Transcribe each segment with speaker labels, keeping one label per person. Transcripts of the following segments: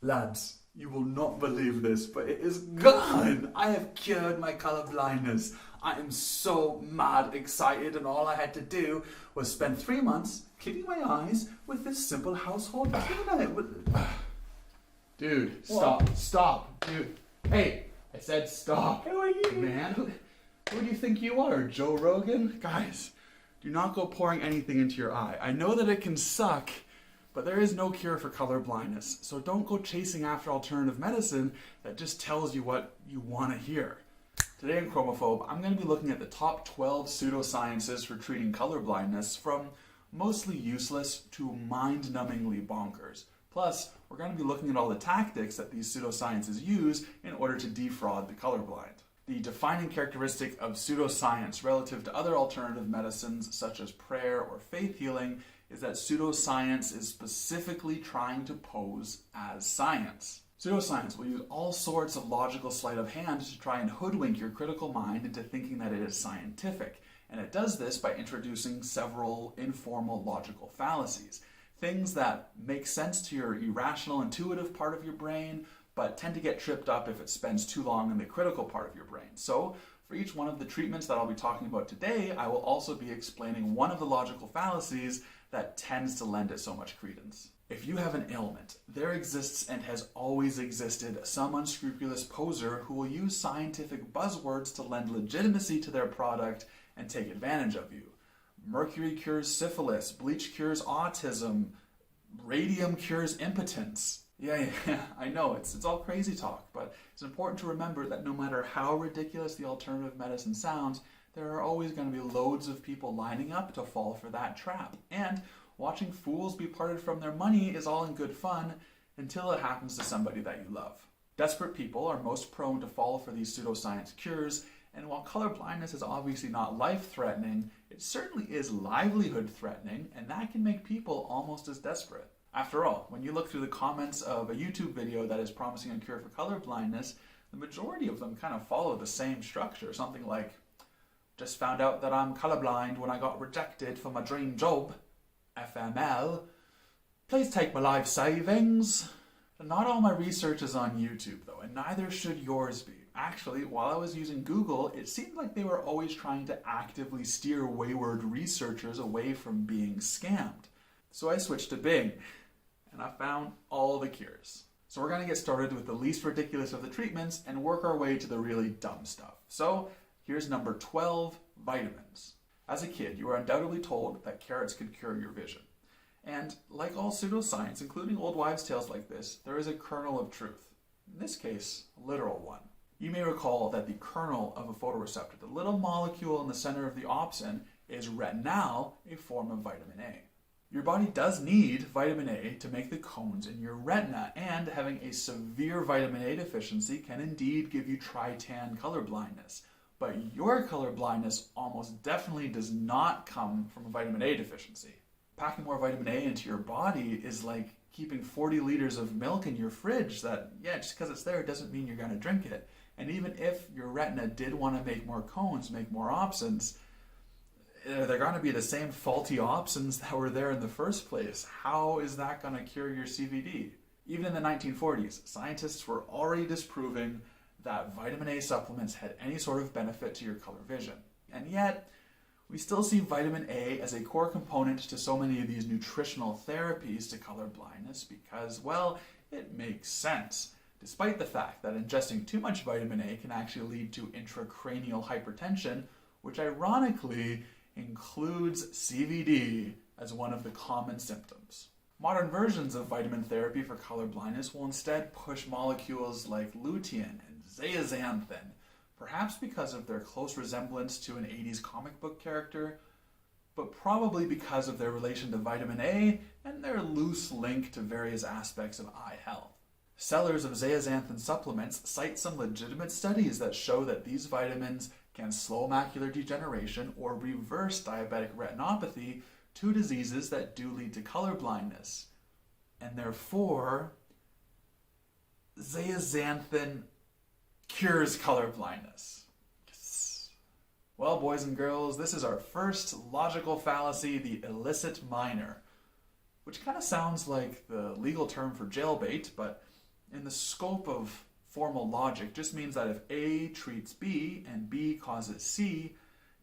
Speaker 1: Lads, you will not believe this, but it is gone! I have cured my colorblindness. I am so mad excited, and all I had to do was spend 3 months cleaning my eyes with this simple household cleaner. Dude, stop, dude. Hey, I said stop.
Speaker 2: Who are you?
Speaker 1: Man, who do you think you are, Joe Rogan? Guys, do not go pouring anything into your eye. I know that it can suck, but there is no cure for color blindness, so don't go chasing after alternative medicine that just tells you what you want to hear. Today in Chromophobe, I'm going to be looking at the top 12 pseudosciences for treating color blindness, from mostly useless to mind-numbingly bonkers. Plus, we're going to be looking at all the tactics that these pseudosciences use in order to defraud the colorblind. The defining characteristic of pseudoscience relative to other alternative medicines, such as prayer or faith healing, is that pseudoscience is specifically trying to pose as science. Pseudoscience will use all sorts of logical sleight of hand to try and hoodwink your critical mind into thinking that it is scientific, and it does this by introducing several informal logical fallacies. Things that make sense to your irrational, intuitive part of your brain, but tend to get tripped up if it spends too long in the critical part of your brain. So, for each one of the treatments that I'll be talking about today, I will also be explaining one of the logical fallacies that tends to lend it so much credence. If you have an ailment, there exists and has always existed some unscrupulous poser who will use scientific buzzwords to lend legitimacy to their product and take advantage of you. Mercury cures syphilis, bleach cures autism, radium cures impotence. Yeah, I know, it's all crazy talk, but it's important to remember that no matter how ridiculous the alternative medicine sounds, there are always going to be loads of people lining up to fall for that trap. And watching fools be parted from their money is all in good fun until it happens to somebody that you love. Desperate people are most prone to fall for these pseudoscience cures, and while color blindness is obviously not life-threatening, it certainly is livelihood-threatening, and that can make people almost as desperate. After all, when you look through the comments of a YouTube video that is promising a cure for color blindness, the majority of them kind of follow the same structure. Something like, just found out that I'm colorblind when I got rejected for my dream job. FML. Please take my life savings. Not all my research is on YouTube though, and neither should yours be. Actually, while I was using Google, it seemed like they were always trying to actively steer wayward researchers away from being scammed. So I switched to Bing, and I found all the cures. So we're going to get started with the least ridiculous of the treatments and work our way to the really dumb stuff. So here's number 12, vitamins. As a kid, you were undoubtedly told that carrots could cure your vision. And like all pseudoscience, including old wives' tales like this, there is a kernel of truth. In this case, a literal one. You may recall that the kernel of a photoreceptor, the little molecule in the center of the opsin, is retinal, a form of vitamin A. Your body does need vitamin A to make the cones in your retina, and having a severe vitamin A deficiency can indeed give you tritan color blindness. But your color blindness almost definitely does not come from a vitamin A deficiency. Packing more vitamin A into your body is like keeping 40 liters of milk in your fridge that, just because it's there doesn't mean you're going to drink it. And even if your retina did want to make more cones, make more opsins, they're going to be the same faulty opsins that were there in the first place. How is that going to cure your CVD? Even in the 1940s, scientists were already disproving that vitamin A supplements had any sort of benefit to your color vision. And yet, we still see vitamin A as a core component to so many of these nutritional therapies to color blindness because, well, it makes sense. Despite the fact that ingesting too much vitamin A can actually lead to intracranial hypertension, which ironically includes CVD as one of the common symptoms. Modern versions of vitamin therapy for color blindness will instead push molecules like lutein and zeaxanthin, perhaps because of their close resemblance to an 80s comic book character, but probably because of their relation to vitamin A and their loose link to various aspects of eye health. Sellers of zeaxanthin supplements cite some legitimate studies that show that these vitamins can slow macular degeneration or reverse diabetic retinopathy, two diseases that do lead to color blindness. And therefore, zeaxanthin cures color blindness. Yes. Well, boys and girls, this is our first logical fallacy, the illicit minor, which kind of sounds like the legal term for jailbait, but in the scope of formal logic just means that if A treats B and B causes C,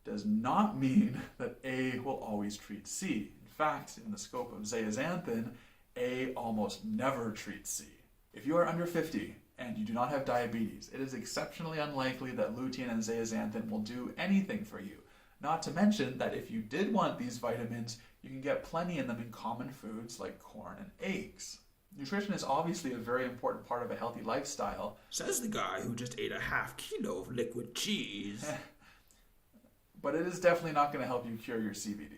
Speaker 1: does not mean that A will always treat C. In fact, in the scope of zeaxanthin, A almost never treats C. If you are under 50 and you do not have diabetes, it is exceptionally unlikely that lutein and zeaxanthin will do anything for you. Not to mention that if you did want these vitamins, you can get plenty in them in common foods like corn and eggs. Nutrition is obviously a very important part of a healthy lifestyle.
Speaker 2: Says the guy who just ate a half kilo of liquid cheese.
Speaker 1: But it is definitely not going to help you cure your CVD.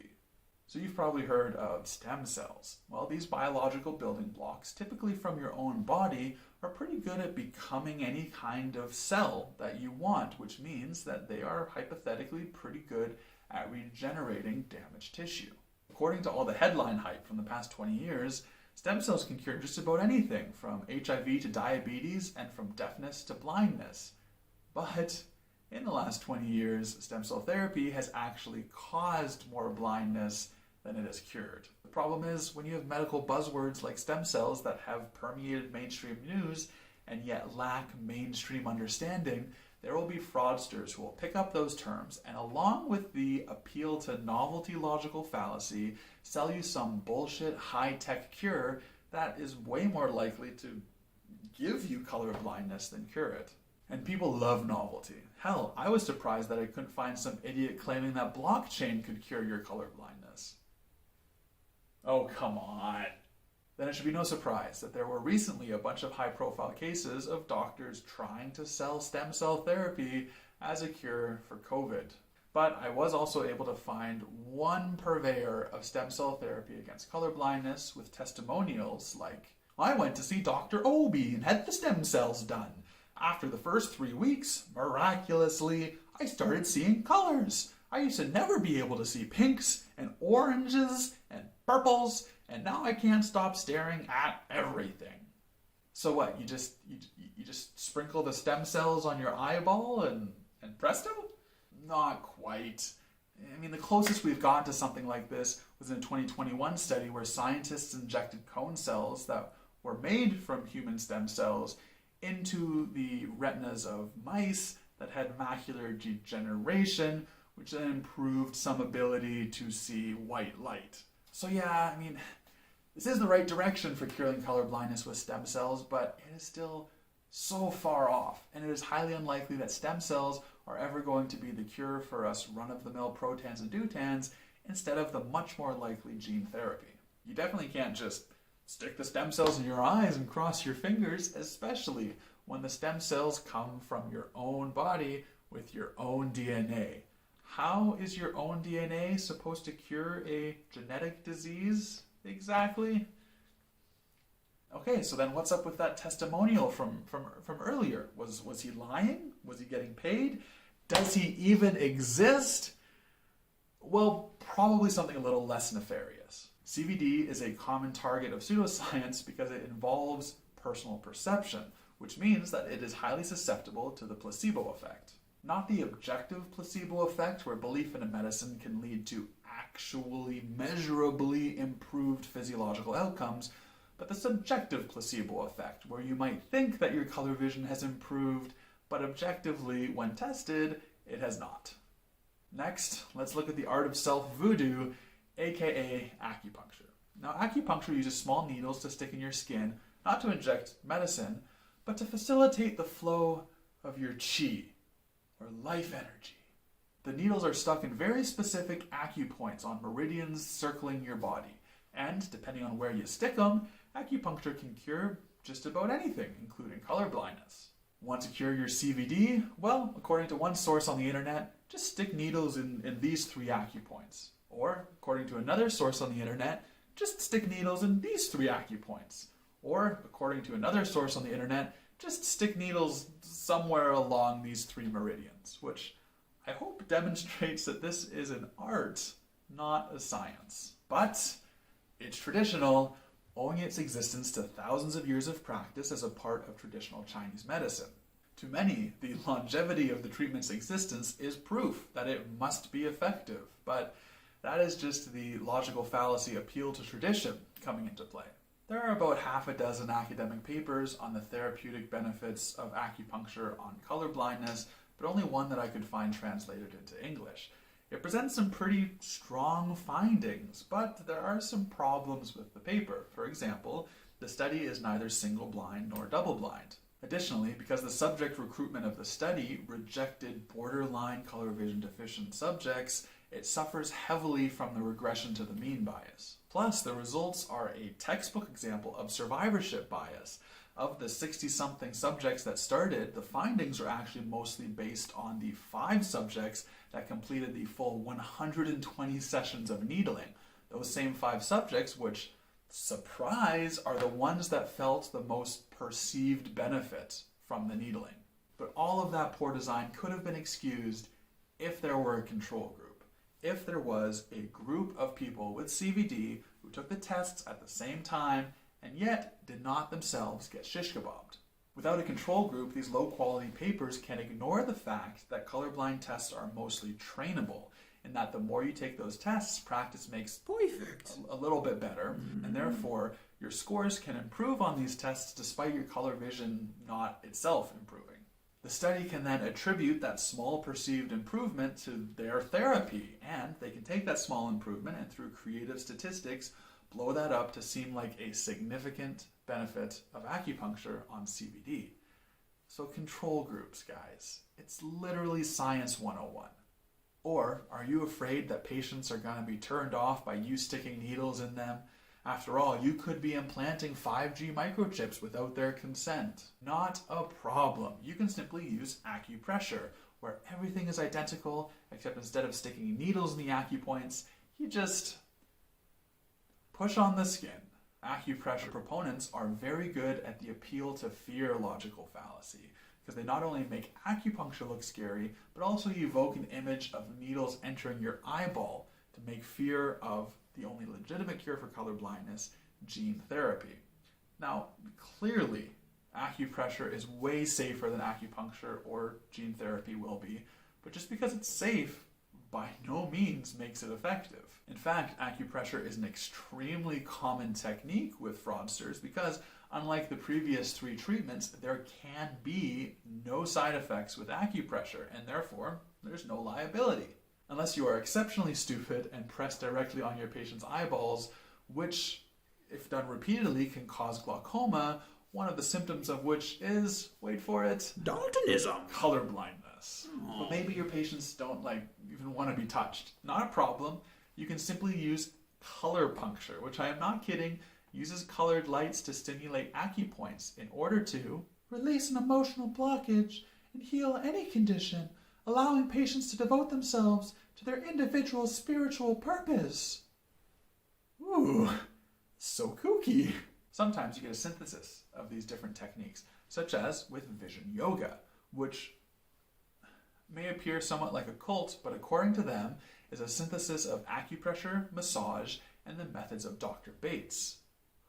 Speaker 1: So you've probably heard of stem cells. Well, these biological building blocks, typically from your own body, are pretty good at becoming any kind of cell that you want, which means that they are hypothetically pretty good at regenerating damaged tissue. According to all the headline hype from the past 20 years, stem cells can cure just about anything from HIV to diabetes and from deafness to blindness. But in the last 20 years, stem cell therapy has actually caused more blindness than it has cured. The problem is when you have medical buzzwords like stem cells that have permeated mainstream news and yet lack mainstream understanding, there will be fraudsters who will pick up those terms and, along with the appeal to novelty logical fallacy, sell you some bullshit high-tech cure that is way more likely to give you color blindness than cure it. And people love novelty. Hell, I was surprised that I couldn't find some idiot claiming that blockchain could cure your color blindness. Oh, come on. Then it should be no surprise that there were recently a bunch of high-profile cases of doctors trying to sell stem cell therapy as a cure for COVID. But I was also able to find one purveyor of stem cell therapy against color blindness with testimonials like, I went to see Dr. Obi and had the stem cells done. After the first 3 weeks, miraculously, I started seeing colors. I used to never be able to see pinks and oranges and purples, and now I can't stop staring at everything. So what, you just sprinkle the stem cells on your eyeball and presto? Not quite. I mean, the closest we've gotten to something like this was in a 2021 study where scientists injected cone cells that were made from human stem cells into the retinas of mice that had macular degeneration, which then improved some ability to see white light. So yeah, I mean, this is the right direction for curing color blindness with stem cells, but it is still so far off, and it is highly unlikely that stem cells are ever going to be the cure for us run-of-the-mill protans and deutans instead of the much more likely gene therapy. You definitely can't just stick the stem cells in your eyes and cross your fingers, especially when the stem cells come from your own body with your own DNA. How is your own DNA supposed to cure a genetic disease exactly? Okay, so then what's up with that testimonial from earlier? Was he lying? Was he getting paid? Does he even exist? Well, probably something a little less nefarious. CBD is a common target of pseudoscience because it involves personal perception, which means that it is highly susceptible to the placebo effect. Not the objective placebo effect, where belief in a medicine can lead to actually measurably improved physiological outcomes, but the subjective placebo effect, where you might think that your color vision has improved, but objectively, when tested, it has not. Next, let's look at the art of self-voodoo, aka acupuncture. Now, acupuncture uses small needles to stick in your skin, not to inject medicine, but to facilitate the flow of your chi, or life energy. The needles are stuck in very specific acupoints on meridians circling your body, and depending on where you stick them, acupuncture can cure just about anything, including color blindness. Want to cure your CVD? Well, according to one source on the internet, just stick needles in these 3 acupoints. Or, according to another source on the internet, just stick needles in these 3 acupoints. Or, according to another source on the internet, just stick needles somewhere along these 3 meridians, which I hope demonstrates that this is an art, not a science. But it's traditional, owing its existence to thousands of years of practice as a part of traditional Chinese medicine. To many, the longevity of the treatment's existence is proof that it must be effective, but that is just the logical fallacy appeal to tradition coming into play. There are about half a dozen academic papers on the therapeutic benefits of acupuncture on color blindness, but only one that I could find translated into English. It presents some pretty strong findings, but there are some problems with the paper. For example, the study is neither single-blind nor double-blind. Additionally, because the subject recruitment of the study rejected borderline color vision deficient subjects, it suffers heavily from the regression to the mean bias. Plus, the results are a textbook example of survivorship bias. Of the 60-something subjects that started, the findings are actually mostly based on the 5 subjects that completed the full 120 sessions of needling. Those same 5 subjects, which, surprise, are the ones that felt the most perceived benefit from the needling. But all of that poor design could have been excused if there were a control group. If there was a group of people with CVD who took the tests at the same time and yet did not themselves get shish kebabbed. Without a control group, these low-quality papers can ignore the fact that colorblind tests are mostly trainable, and that the more you take those tests, practice makes
Speaker 2: Perfect.
Speaker 1: a little bit better, and therefore your scores can improve on these tests despite your color vision not itself improving. The study can then attribute that small perceived improvement to their therapy, and they can take that small improvement and through creative statistics blow that up to seem like a significant benefit of acupuncture on CVD. So control groups, guys. It's literally science 101. Or are you afraid that patients are going to be turned off by you sticking needles in them? After all, you could be implanting 5G microchips without their consent. Not a problem. You can simply use acupressure, where everything is identical, except instead of sticking needles in the acupoints, you just push on the skin. Acupressure proponents are very good at the appeal to fear logical fallacy, because they not only make acupuncture look scary, but also evoke an image of needles entering your eyeball to make fear of the only legitimate cure for color blindness, gene therapy. Now, clearly, acupressure is way safer than acupuncture or gene therapy will be, but just because it's safe, by no means makes it effective. In fact, acupressure is an extremely common technique with fraudsters because, unlike the previous 3 treatments, there can be no side effects with acupressure, and therefore, there's no liability. Unless you are exceptionally stupid and press directly on your patient's eyeballs, which, if done repeatedly, can cause glaucoma, one of the symptoms of which is, wait for it,
Speaker 2: Daltonism.
Speaker 1: colorblindness. But maybe your patients don't even want to be touched. Not a problem. You can simply use color puncture, which I am not kidding, uses colored lights to stimulate acupoints in order to release an emotional blockage and heal any condition, allowing patients to devote themselves to their individual spiritual purpose. Ooh, so kooky. Sometimes you get a synthesis of these different techniques, such as with vision yoga, which may appear somewhat like a cult, but according to them, is a synthesis of acupressure, massage, and the methods of Dr. Bates.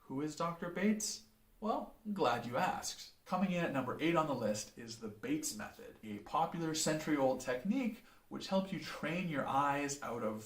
Speaker 1: Who is Dr. Bates? Well, I'm glad you asked. Coming in at number 8 on the list is the Bates method, a popular century-old technique which helps you train your eyes out of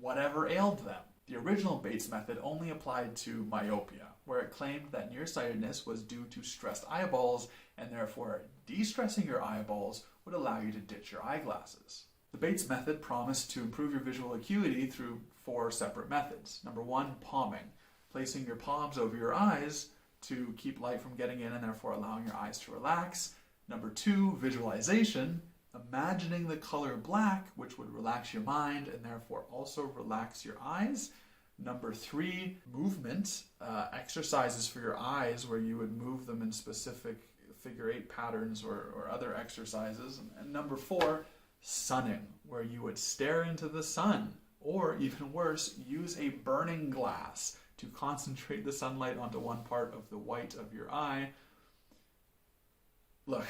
Speaker 1: whatever ailed them. The original Bates method only applied to myopia, where it claimed that nearsightedness was due to stressed eyeballs, and therefore de-stressing your eyeballs would allow you to ditch your eyeglasses. The Bates method promised to improve your visual acuity through 4 separate methods. Number 1, palming, placing your palms over your eyes to keep light from getting in and therefore allowing your eyes to relax. Number 2, visualization, imagining the color black, which would relax your mind and therefore also relax your eyes. Number 3, movement, exercises for your eyes where you would move them in specific figure 8 patterns or other exercises. And number 4, sunning, where you would stare into the sun, or even worse, use a burning glass to concentrate the sunlight onto one part of the white of your eye. Look,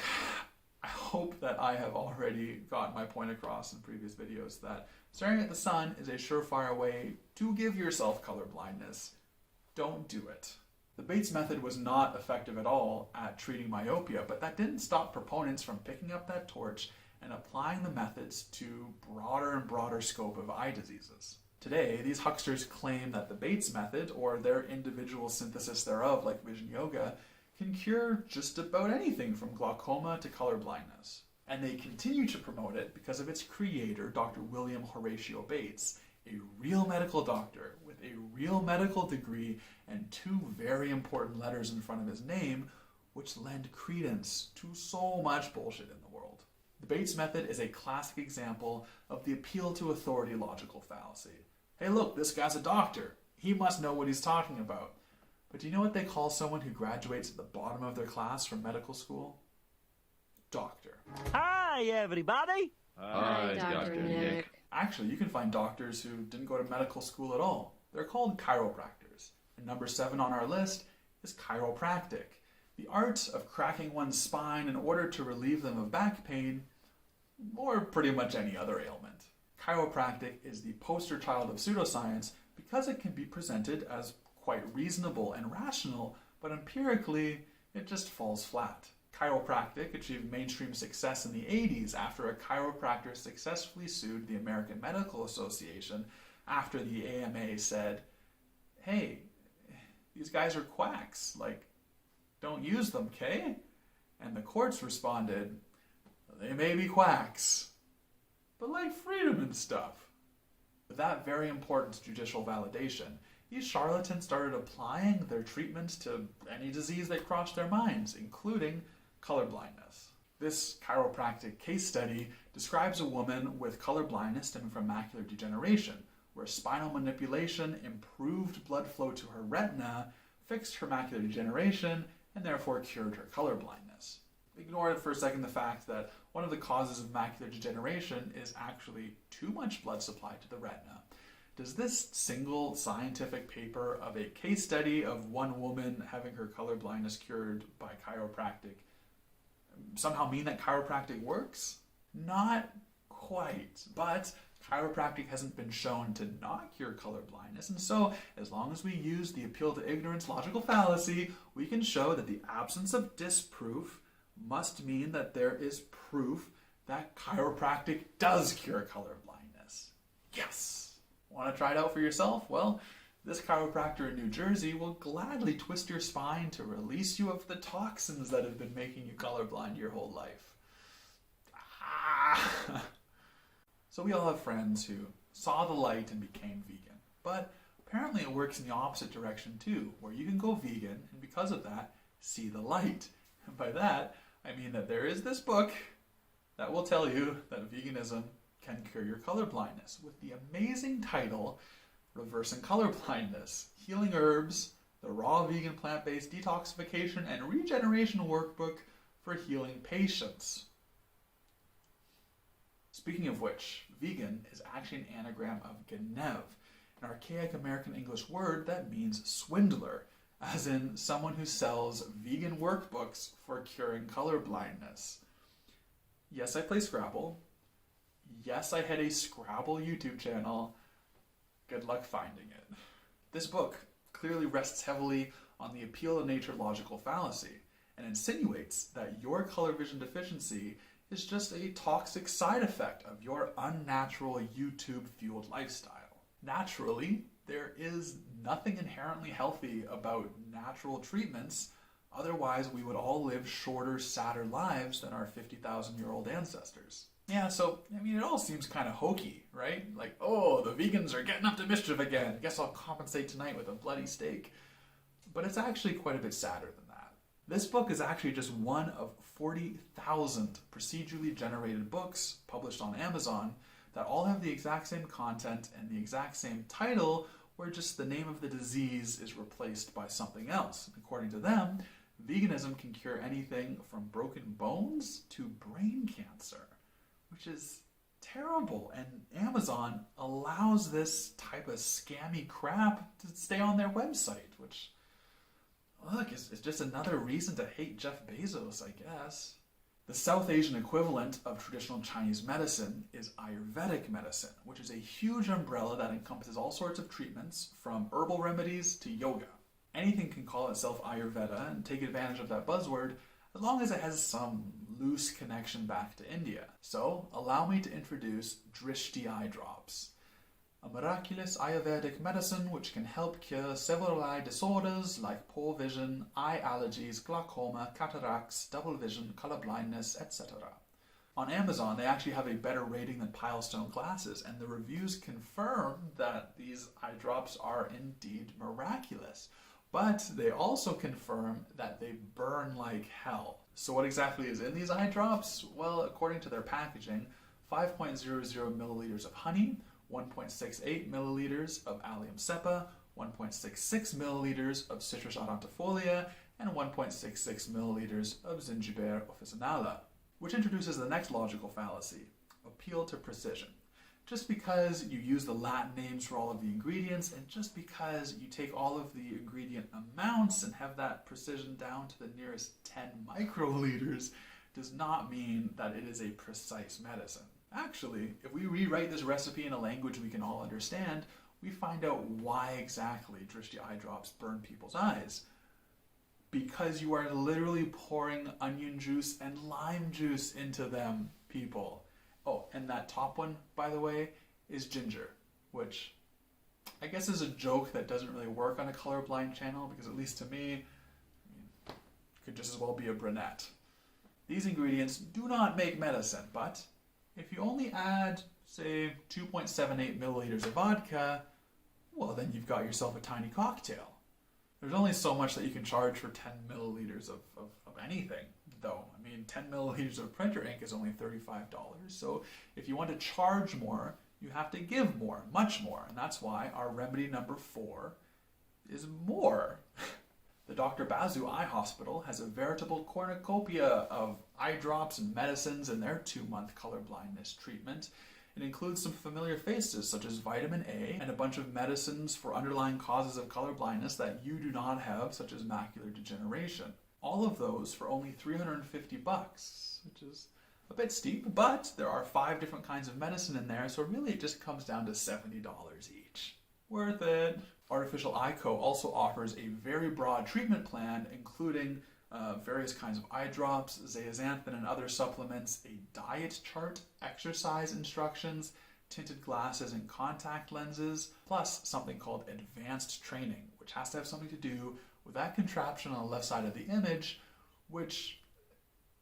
Speaker 1: I hope that I have already got my point across in previous videos that staring at the sun is a surefire way to give yourself color blindness. Don't do it. The Bates method was not effective at all at treating myopia, but that didn't stop proponents from picking up that torch and applying the methods to broader and broader scope of eye diseases. Today, these hucksters claim that the Bates method, or their individual synthesis thereof, like vision yoga, can cure just about anything from glaucoma to colorblindness. And they continue to promote it because of its creator, Dr. William Horatio Bates, a real medical doctor with a real medical degree and 2 very important letters in front of his name, which lend credence to so much bullshit in the world. The Bates method is a classic example of the appeal to authority logical fallacy. Hey look, this guy's a doctor. He must know what he's talking about. But do you know what they call someone who graduates at the bottom of their class from medical school? Doctor.
Speaker 3: Hi, everybody.
Speaker 4: Hi, Dr. Nick.
Speaker 1: Actually, you can find doctors who didn't go to medical school at all. They're called chiropractors. And number 7 on our list is chiropractic, the art of cracking one's spine in order to relieve them of back pain, or pretty much any other ailment. Chiropractic is the poster child of pseudoscience because it can be presented as quite reasonable and rational, but empirically, it just falls flat. Chiropractic achieved mainstream success in the 80s after a chiropractor successfully sued the American Medical Association after the AMA said, hey, these guys are quacks, like, don't use them, okay? And the courts responded, they may be quacks, but like freedom and stuff. With that very important judicial validation, these charlatans started applying their treatments to any disease that crossed their minds, including colorblindness. This chiropractic case study describes a woman with colorblindness stemming from macular degeneration, where spinal manipulation improved blood flow to her retina, fixed her macular degeneration, and therefore cured her colorblindness. Ignore for a second the fact that one of the causes of macular degeneration is actually too much blood supply to the retina. Does this single scientific paper of a case study of one woman having her colorblindness cured by chiropractic somehow mean that chiropractic works? Not quite, but chiropractic hasn't been shown to not cure colorblindness, and so as long as we use the appeal to ignorance logical fallacy, we can show that the absence of disproof must mean that there is proof that chiropractic does cure colorblindness. Yes! Want to try it out for yourself? Well, this chiropractor in New Jersey will gladly twist your spine to release you of the toxins that have been making you colorblind your whole life. So we all have friends who saw the light and became vegan. But apparently it works in the opposite direction too, where you can go vegan and because of that, see the light. And by that, I mean that there is this book that will tell you that veganism can cure your colorblindness with the amazing title, Reversing Colorblindness, Healing Herbs, the Raw Vegan Plant-Based Detoxification and Regeneration Workbook for Healing Patients. Speaking of which, vegan is actually an anagram of Genev, an archaic American English word that means swindler, as in someone who sells vegan workbooks for curing colorblindness. Yes, I play Scrabble. Yes, I had a Scrabble YouTube channel. Good luck finding it. This book clearly rests heavily on the appeal to nature logical fallacy and insinuates that your color vision deficiency is just a toxic side effect of your unnatural YouTube-fueled lifestyle. Naturally, there is nothing inherently healthy about natural treatments, otherwise we would all live shorter, sadder lives than our 50,000-year-old ancestors. Yeah, so, I mean, it all seems kind of hokey, right? Like, oh, the vegans are getting up to mischief again. Guess I'll compensate tonight with a bloody steak. But it's actually quite a bit sadder than that. This book is actually just one of 40,000 procedurally generated books published on Amazon that all have the exact same content and the exact same title, where just the name of the disease is replaced by something else. According to them, veganism can cure anything from broken bones to brain cancer, which is terrible. And Amazon allows this type of scammy crap to stay on their website, which, look, it's just another reason to hate Jeff Bezos, I guess. The South Asian equivalent of traditional Chinese medicine is Ayurvedic medicine, which is a huge umbrella that encompasses all sorts of treatments, from herbal remedies to yoga. Anything can call itself Ayurveda and take advantage of that buzzword, as long as it has some loose connection back to India. So, allow me to introduce Drishti eye drops. a miraculous Ayurvedic medicine which can help cure several eye disorders like poor vision, eye allergies, glaucoma, cataracts, double vision, colorblindness, etc. On Amazon, they actually have a better rating than Pilestone glasses, and the reviews confirm that these eye drops are indeed miraculous. But they also confirm that they burn like hell. So what exactly is in these eye drops? Well, according to their packaging, 5.00 milliliters of honey, 1.68 milliliters of allium cepa, 1.66 milliliters of citrus aurantifolia, and 1.66 milliliters of zingiber officinale, which introduces the next logical fallacy, appeal to precision. Just because you use the Latin names for all of the ingredients, and just because you take all of the ingredient amounts and have that precision down to the nearest 10 microliters, does not mean that it is a precise medicine. Actually, if we rewrite this recipe in a language we can all understand, we find out why exactly Drishti eye drops burn people's eyes. Because you are literally pouring onion juice and lime juice into them, people. Oh, and that top one, by the way, is ginger, which I guess is a joke that doesn't really work on a colorblind channel, because at least to me, it could just as well be a brunette. These ingredients do not make medicine, but if you only add, say, 2.78 milliliters of vodka, well, then you've got yourself a tiny cocktail. There's only so much that you can charge for 10 milliliters of anything, though. I mean, 10 milliliters of printer ink is only $35. So if you want to charge more, you have to give more, much more. And that's why our remedy number 4 is more. The Dr. Basu Eye Hospital has a veritable cornucopia of eye drops and medicines in their 2-month colorblindness treatment. It includes some familiar faces such as vitamin A and a bunch of medicines for underlying causes of color blindness that you do not have, such as macular degeneration. All of those for only $350, which is a bit steep, but there are 5 different kinds of medicine in there, so really it just comes down to $70 each. Worth it. Artificial Eye Co. also offers a very broad treatment plan, including various kinds of eye drops, zeaxanthin and other supplements, a diet chart, exercise instructions, tinted glasses and contact lenses, plus something called advanced training, which has to have something to do with that contraption on the left side of the image, which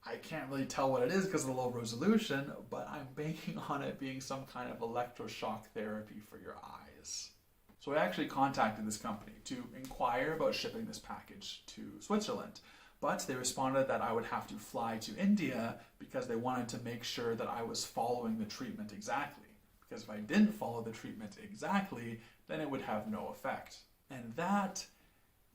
Speaker 1: I can't really tell what it is because of the low resolution, but I'm banking on it being some kind of electroshock therapy for your eyes. So I actually contacted this company to inquire about shipping this package to Switzerland. But they responded that I would have to fly to India because they wanted to make sure that I was following the treatment exactly. Because if I didn't follow the treatment exactly, then it would have no effect. And that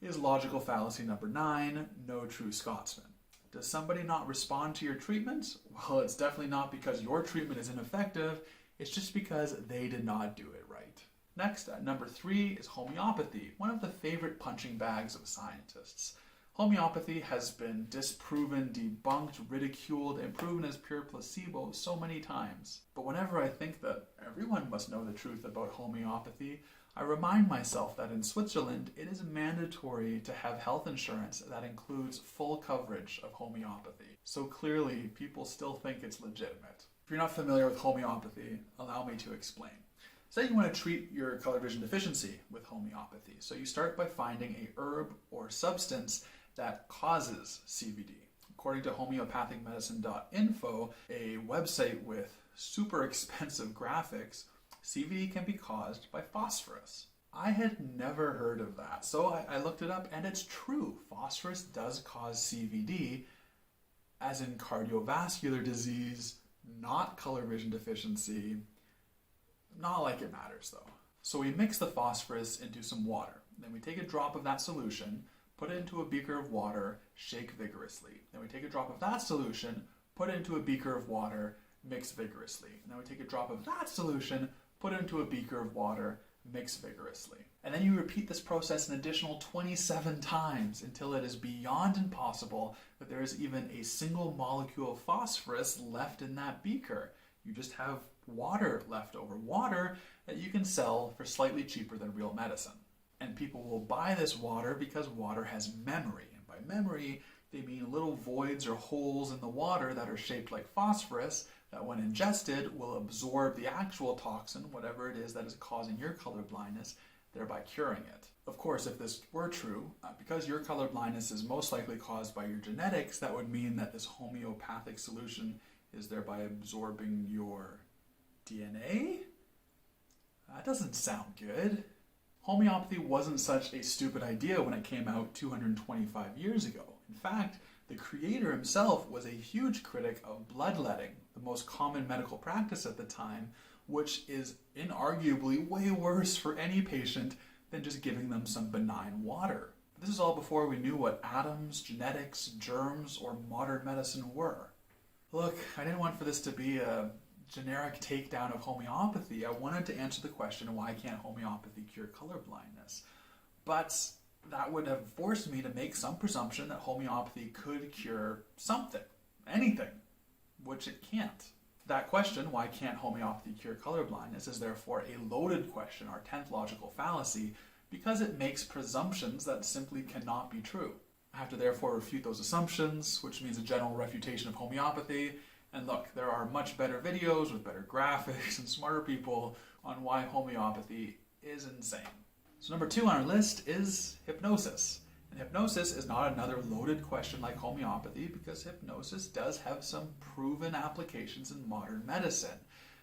Speaker 1: is logical fallacy number 9, no true Scotsman. Does somebody not respond to your treatment? Well, it's definitely not because your treatment is ineffective, it's just because they did not do it right. Next, at number 3 is homeopathy, one of the favorite punching bags of scientists. Homeopathy has been disproven, debunked, ridiculed, and proven as pure placebo so many times. But whenever I think that everyone must know the truth about homeopathy, I remind myself that in Switzerland, it is mandatory to have health insurance that includes full coverage of homeopathy. So clearly, people still think it's legitimate. If you're not familiar with homeopathy, allow me to explain. Say you want to treat your color vision deficiency with homeopathy. So you start by finding a herb or substance that causes CVD. According to homeopathicmedicine.info, a website with super expensive graphics, CVD can be caused by phosphorus. I had never heard of that, so I looked it up, and it's true. Phosphorus does cause CVD, as in cardiovascular disease, not color vision deficiency. Not like it matters, though. So we mix the phosphorus into some water. Then we take a drop of that solution, put it into a beaker of water, shake vigorously. Then we take a drop of that solution, put it into a beaker of water, mix vigorously. And then we take a drop of that solution, put it into a beaker of water, mix vigorously. And then you repeat this process an additional 27 times until it is beyond impossible that there is even a single molecule of phosphorus left in that beaker. You just have water left over, water that you can sell for slightly cheaper than real medicine. And people will buy this water because water has memory. And by memory, They mean little voids or holes in the water that are shaped like phosphorus that when ingested will absorb the actual toxin, whatever it is that is causing your color blindness, thereby curing it. Of course, if this were true, because your color blindness is most likely caused by your genetics, that would mean that this homeopathic solution is thereby absorbing your DNA? That doesn't sound good. Homeopathy wasn't such a stupid idea when it came out 225 years ago. In fact, the creator himself was a huge critic of bloodletting, the most common medical practice at the time, which is inarguably way worse for any patient than just giving them some benign water. This is all before we knew what atoms, genetics, germs, or modern medicine were. Look, I didn't want for this to be a generic takedown of homeopathy. I wanted to answer the question, why can't homeopathy cure color blindness? But that would have forced me to make some presumption that homeopathy could cure something, anything, which it can't. That question, why can't homeopathy cure color blindness, is therefore a loaded question, our 10th logical fallacy, because it makes presumptions that simply cannot be true. I have to therefore refute those assumptions, which means a general refutation of homeopathy. And look, there are much better videos with better graphics and smarter people on why homeopathy is insane. So number 2 on our list is hypnosis. And hypnosis is not another loaded question like homeopathy because hypnosis does have some proven applications in modern medicine.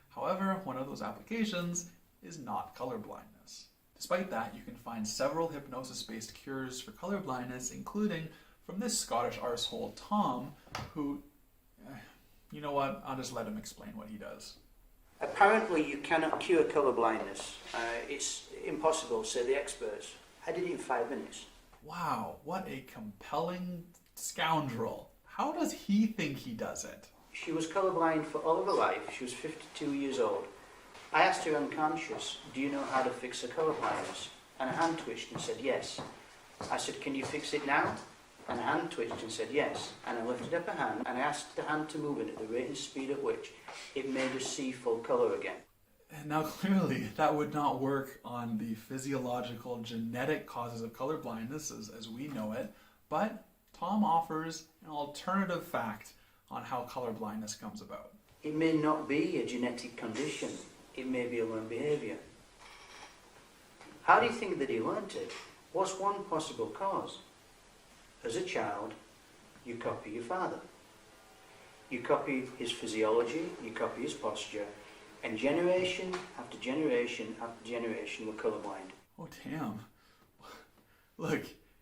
Speaker 1: However, one of those applications is not color blindness. Despite that, you can find several hypnosis-based cures for color blindness, including from this Scottish arsehole Thom, who, you know what, I'll just let him explain what he does.
Speaker 5: Apparently you cannot cure colour blindness. It's impossible, say the experts. I did it in 5 minutes.
Speaker 1: Wow, what a compelling scoundrel. How does he think he does it?
Speaker 5: She was colourblind for all of her life. She was 52 years old. I asked her unconscious, do you know how to fix her colour blindness? And her hand twitched and said yes. I said, can you fix it now? And her hand twitched and said yes. And I lifted up her hand and I asked the hand to move it at the rate and speed at which it made her see full colour again.
Speaker 1: And now clearly that would not work on the physiological genetic causes of color blindness as we know it, but Thom offers an alternative fact on how color blindness comes about.
Speaker 5: It may not be a genetic condition. It may be a learned behaviour. How do you think that he learnt it? What's one possible cause? As a child, you copy your father. You copy his physiology, you copy his posture, and generation after generation after generation were colourblind.
Speaker 1: Oh damn. Look,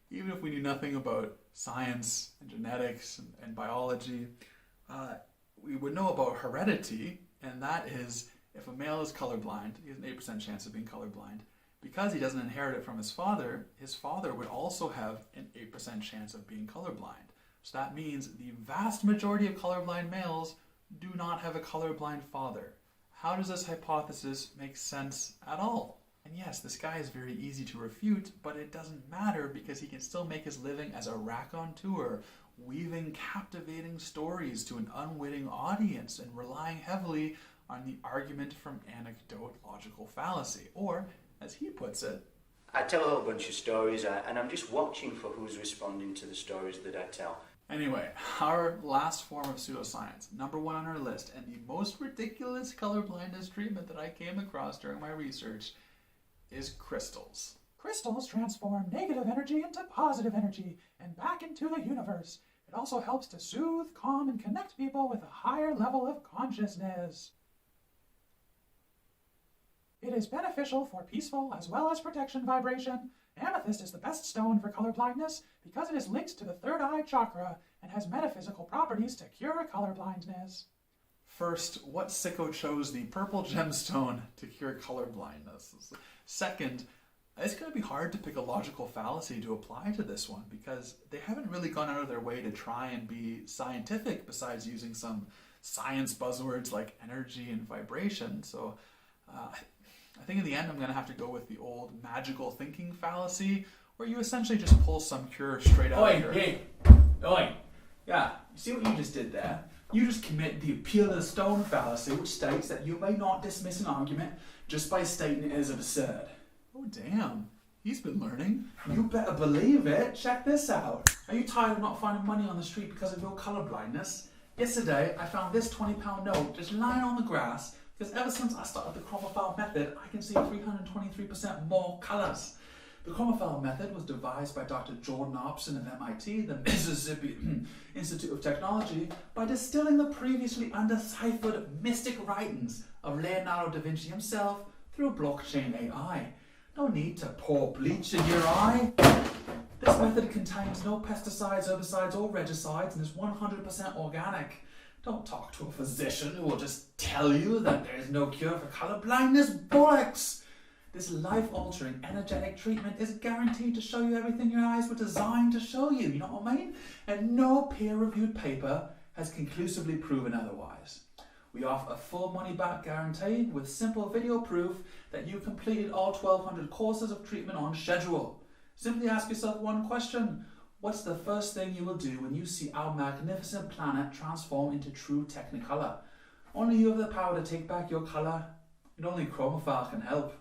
Speaker 1: even if we knew nothing about science and genetics and biology, we would know about heredity, and that is, if a male is colorblind, he has an 8% chance of being colorblind. Because he doesn't inherit it from his father would also have an 8% chance of being colorblind. So that means the vast majority of colorblind males do not have a colorblind father. How does this hypothesis make sense at all? And yes, this guy is very easy to refute, but it doesn't matter because he can still make his living as a raconteur, weaving captivating stories to an unwitting audience and relying heavily on the argument from anecdote logical fallacy, or, as he puts it,
Speaker 5: I tell a whole bunch of stories and I'm just watching for who's responding to the stories that I tell.
Speaker 1: Anyway, our last form of pseudoscience, number 1 on our list, and the most ridiculous colorblindness treatment that I came across during my research is crystals.
Speaker 6: Crystals transform negative energy into positive energy and back into the universe. It also helps to soothe, calm, and connect people with a higher level of consciousness. It is beneficial for peaceful as well as protection vibration. Amethyst is the best stone for colorblindness because it is linked to the third eye chakra and has metaphysical properties to cure colorblindness.
Speaker 1: First, what sicko chose the purple gemstone to cure colorblindness? Second, it's going to be hard to pick a logical fallacy to apply to this one because they haven't really gone out of their way to try and be scientific besides using some science buzzwords like energy and vibration. So I think in the end I'm going to have to go with the old magical thinking fallacy where you essentially just pull some cure straight out of your...
Speaker 2: Oi. Yeah, you see what you just did there? You just commit the appeal of the stone fallacy, which states that you may not dismiss an argument just by stating it as absurd.
Speaker 1: Oh damn, he's been learning.
Speaker 2: You better believe it. Check this out. Are you tired of not finding money on the street because of your colorblindness? Yesterday, I found this £20 note just lying on the grass because ever since I started the Chromophile method, I can see 323% more colours. The Chromophile method was devised by Dr. Jordan Opson of MIT, the Mississippi Institute of Technology, by distilling the previously undeciphered mystic writings of Leonardo da Vinci himself through blockchain AI. No need to pour bleach in your eye. This method contains no pesticides, herbicides or regicides and is 100% organic. Don't talk to a physician who will just tell you that there is no cure for color blindness. Bollocks! This life-altering, energetic treatment is guaranteed to show you everything your eyes were designed to show you, you know what I mean? And no peer-reviewed paper has conclusively proven otherwise. We offer a full money-back guarantee with simple video proof that you completed all 1,200 courses of treatment on schedule. Simply ask yourself one question. What's the first thing you will do when you see our magnificent planet transform into true Technicolor? Only you have the power to take back your colour, and only Chromophile can help.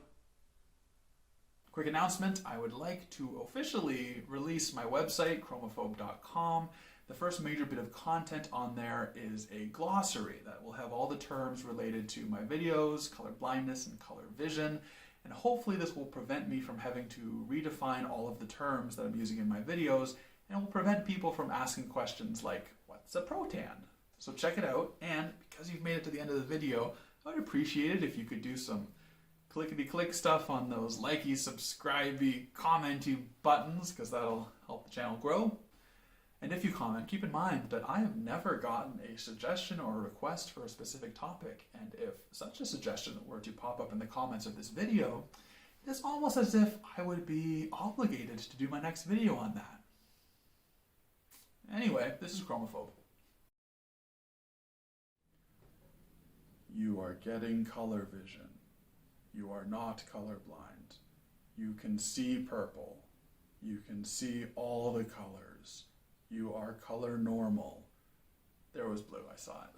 Speaker 1: Quick announcement, I would like to officially release my website, chromophobe.com. The first major bit of content on there is a glossary that will have all the terms related to my videos, color blindness, and color vision. And hopefully this will prevent me from having to redefine all of the terms that I'm using in my videos, and will prevent people from asking questions like, what's a protan? So check it out, and because you've made it to the end of the video, I would appreciate it if you could do some clickety-click stuff on those likey, subscribe-y, comment-y buttons, because that'll help the channel grow. And if you comment, keep in mind that I have never gotten a suggestion or a request for a specific topic, and if such a suggestion were to pop up in the comments of this video, it's almost as if I would be obligated to do my next video on that. Anyway, this is Chromophobe. You are getting color vision. You are not colorblind. You can see purple. You can see all the colors. You are color normal. There was blue, I saw it.